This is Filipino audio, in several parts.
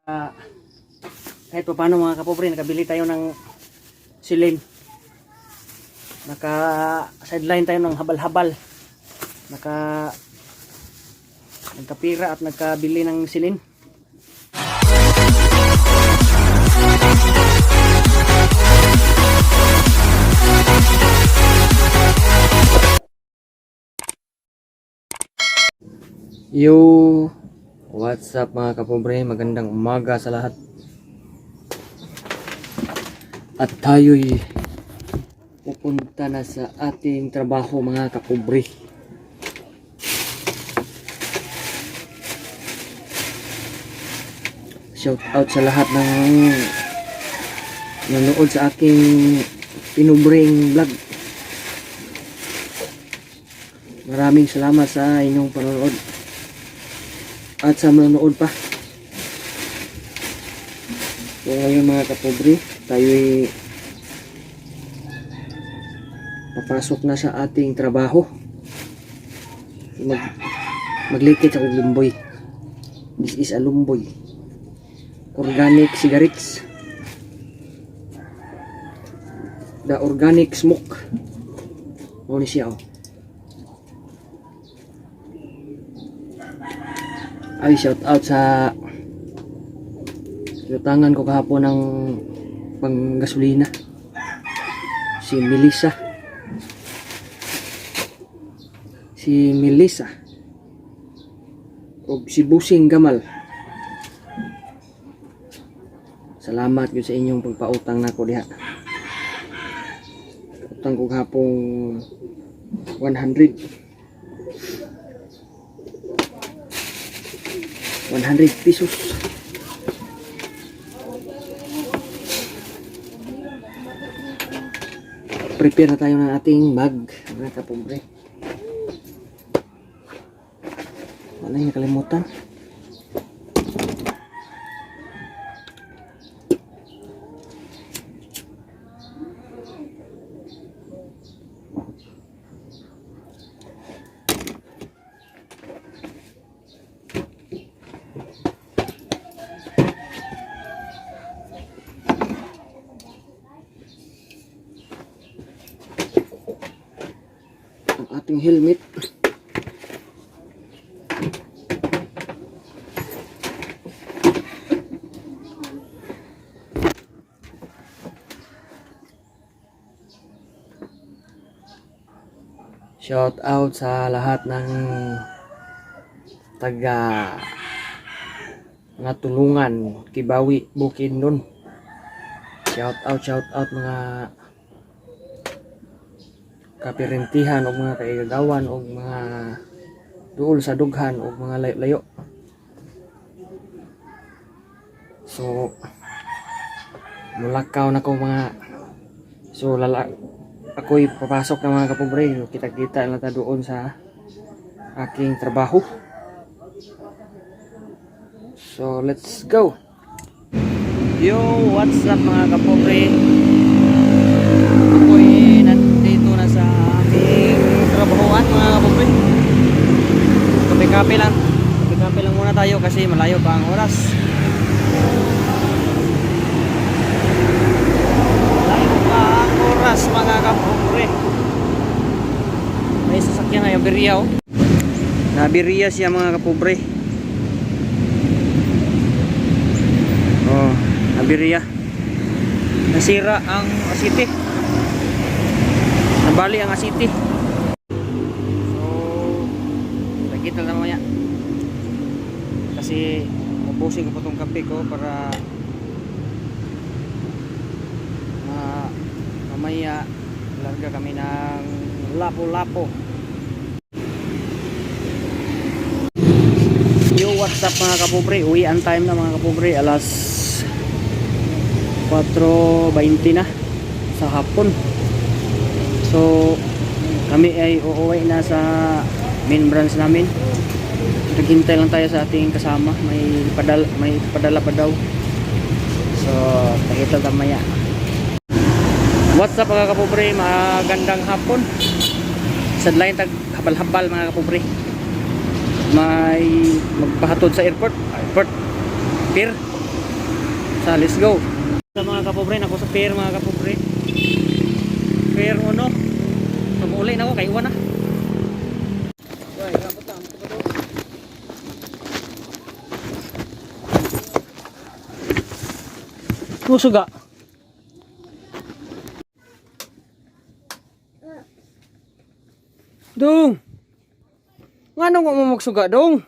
Kahit pa paano mga kapobre, nakabili tayo ng silin. Naka sideline tayo ng habal-habal. Nagkapira at nagkabili ng silin. Yo, what's up mga kapobre, magandang umaga sa lahat. At tayo'y pupunta na sa ating trabaho mga kapobre. Shout out sa lahat ng nanonood sa aking pinubreng vlog. Maraming salamat sa inyong panonood at sa manonood pa. So ngayon mga kapobre, tayo'y papasok na sa ating trabaho. Maglikit ako lumboy. This is a lumboy. Organic cigarettes. The organic smoke. Ano siya oh. Ay, shout out sa tangan ko kahapon ng panggasolina, si Melissa o si Busing Gamal. Salamat yun sa inyong pagpautang na ko diha. Utang ko kahapong 100 pesos. Prepare na tayo ng ating bag mga kapobre. Wala yung nakalimutan. Ating helmet. Shout out sa lahat ng taga natulungan Kibawi Bukidnon. Shout out mga kapirentihan o mga kaigagawan o mga duol sa dughan o mga layo-layo. So mulakaw na ko mga ako'y papasok na mga kapobre. Kita-kita lang ta doon sa aking trabaho. So let's go. Yo, what's up mga kapobre? Ako'y nandito na sa aking trabahoan mga kapobre. Kape-kape lang muna tayo kasi malayo pa ang oras. Mga kapobre, may sasakyan na yung biriya oh. Nabiriya siya mga kapobre. Oh, nabiriya. Nasira ang asiti. Nabali ang asiti. So nakita na mamaya kasi mabusin ko po itong kape ko para mamaya larga kami ng lapo-lapo. Yo, what's up mga kapobre? Uwian time na mga kapobre. Alas 4:20 na sa hapon. So kami ay uuwi na sa main branch namin. Naghintay lang tayo sa ating kasama. May padala pa daw. So nakita tamaya. What's up mga kapobre, magandang hapon. Sideline tag habal-habal mga kapobre. May magpahatod sa airport pier. So, let's go. Sa mga kapobre, ako sa pier mga kapobre. Pier 1. So, uli na ako, kay Iwan na. Ay, rapot lang. Musuga. Dong. Ngano mo magsuga dong?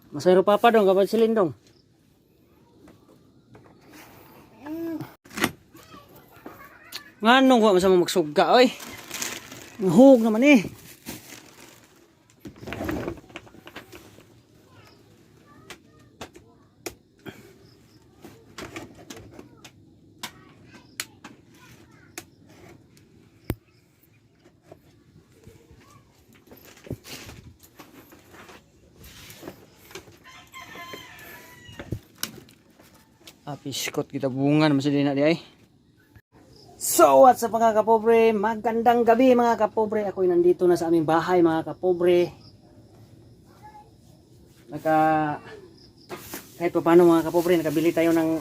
Masayro papa dong, kapag silin dong. Ngano ko masama magsuga oy. Ngahug naman eh. Piskot kita bunga naman sa dina di ay. So what's up mga kapobre, magandang gabi mga kapobre. Ako'y nandito na sa aming bahay mga kapobre. Kahit pa paano mga kapobre, nakabili tayo ng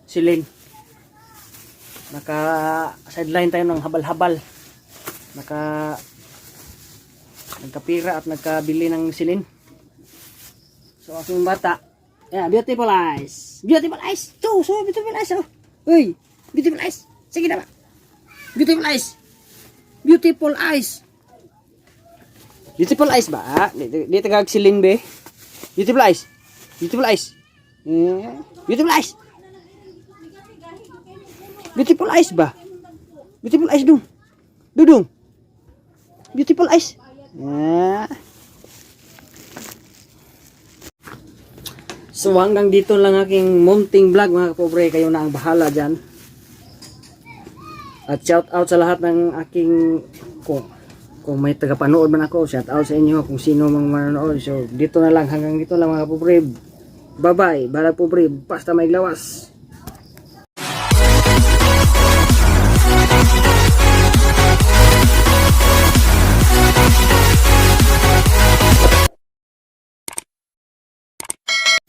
silin. Sideline tayo ng habal-habal. Nagkapira at nagkabili ng silin. So aking bata, yeah, beautiful eyes. Beautiful eyes. So beautiful eyes. Oh. Uy, beautiful eyes. Sige na ba? Beautiful eyes. Beautiful eyes. Beautiful eyes ba? Di tagag silin be. Beautiful eyes. Beautiful eyes. Yeah. Beautiful eyes. Beautiful eyes ba? Beautiful eyes dong. Dudung. Beautiful eyes. Yeah. So hanggang dito lang aking munting vlog mga kapobre, kayo na ang bahala dyan. At shout out sa lahat ng aking, kung may tagapanood man ako, shout out sa inyo kung sino mang manonood. So dito na lang, hanggang dito lang mga kapobre. Bye bye, balag pobre, basta may glawas.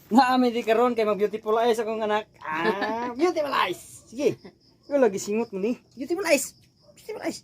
Naami di karon kay mag-beautiful eyes akong anak. Beautiful eyes. Sige. Ko lagi singot mo ni. Beautiful eyes. Beautiful eyes.